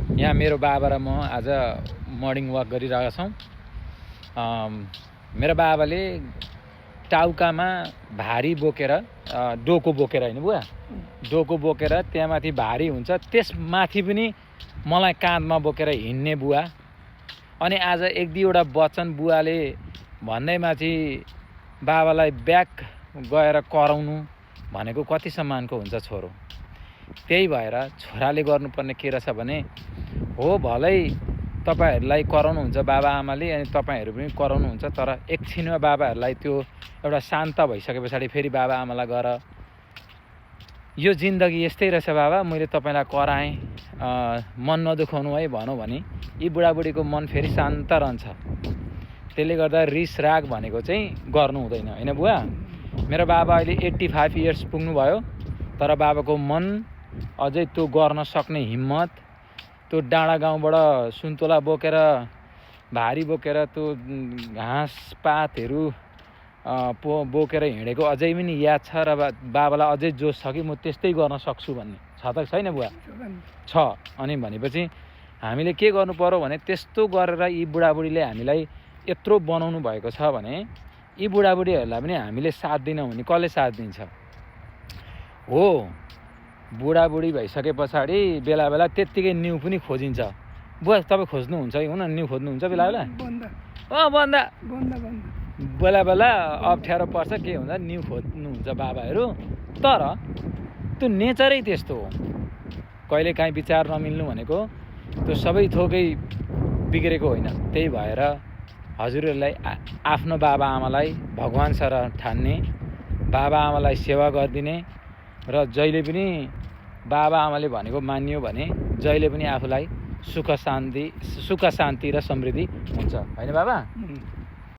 यहाँ मेरो बाबा र म आज मर्निङ वाक गरिरहेका छौँ। मेरो बाबाले टाउकामा भारी बोकेर डोको बोकेर हैन बुवा, डोको बोकेर त्यहाँ माथि भारी हुन्छ, त्यसमाथि पनि मलाई काँधमा बोकेर हिँड्ने बुवा। अनि आज एक दुईवटा वचन बुवाले भन्दैमाथि बाबालाई ब्याक गएर कराउनु भनेको कति सम्मानको हुन्छ छोरो। त्यही भएर छोराले गर्नुपर्ने के रहेछ भने, हो भलै तपाईहरुलाई कराउनुहुन्छ बाबा आमाले अनि तपाईहरु पनि कराउनुहुन्छ, तर एकछिनमा बाबाहरुलाई त्यो एउटा शान्त भइसके पछाडि फेरि बाबा आमालाई गएर यो जिन्दगी यस्तै रहेछ बाबा, मैले तपाईलाई कराएँ, मन नदुखाउनु है भनौँ भने यी बुढाबुढीको मन फेरि शान्त रहन्छ। त्यसले गर्दा रिस राग भनेको चाहिँ गर्नु हुँदैन हैन बुवा। मेरो बाबा अहिले 85 इयर्स पुग्नु भयो, तर बाबाको मन अझै त्यो गर्न सक्ने हिम्मत, त्यो डाँडा गाउँबाट सुन्तोला बोकेर भारी बोकेर त्यो घाँस पातहरू बोकेर हिँडेको अझै पनि याद छ र बाबालाई अझै जोस छ कि म त्यस्तै गर्न सक्छु भन्ने छ त छैन बुवा? छ। अनि भनेपछि हामीले के गर्नु पर्यो भने त्यस्तो गरेर यी बुढाबुढीले हामीलाई यत्रो बनाउनु भएको छ भने यी बुढाबुढीहरूलाई पनि हामीले साथ दिनौँ भने कसले साथ दिन्छ? हो, बुढाबुढी भइसके पछाडि बेला बेला त्यत्तिकै न्यु पनि खोजिन्छ। बुवा तपाईँ खोज्नुहुन्छ कि हुन न्यु खोज्नुहुन्छ बेला बेला? बन्दा बेला बेला अप्ठ्यारो पर्छ, के हुँदा न्यु खोज्नुहुन्छ बाबाहरू। तर त्यो नेचरै त्यस्तो हो, कहिलेकाहीँ विचार नमिल्नु भनेको त्यो सबै थोकै बिग्रेको होइन। त्यही भएर हजुरहरूलाई आफ्नो बाबा आमालाई भगवान सरह ठान्ने, बाबा आमालाई सेवा गरिदिने र जहिले पनि बाबा आमाले भनेको मानियो भने जहिले पनि आफूलाई सुख शान्ति र समृद्धि हुन्छ हैन बाबा?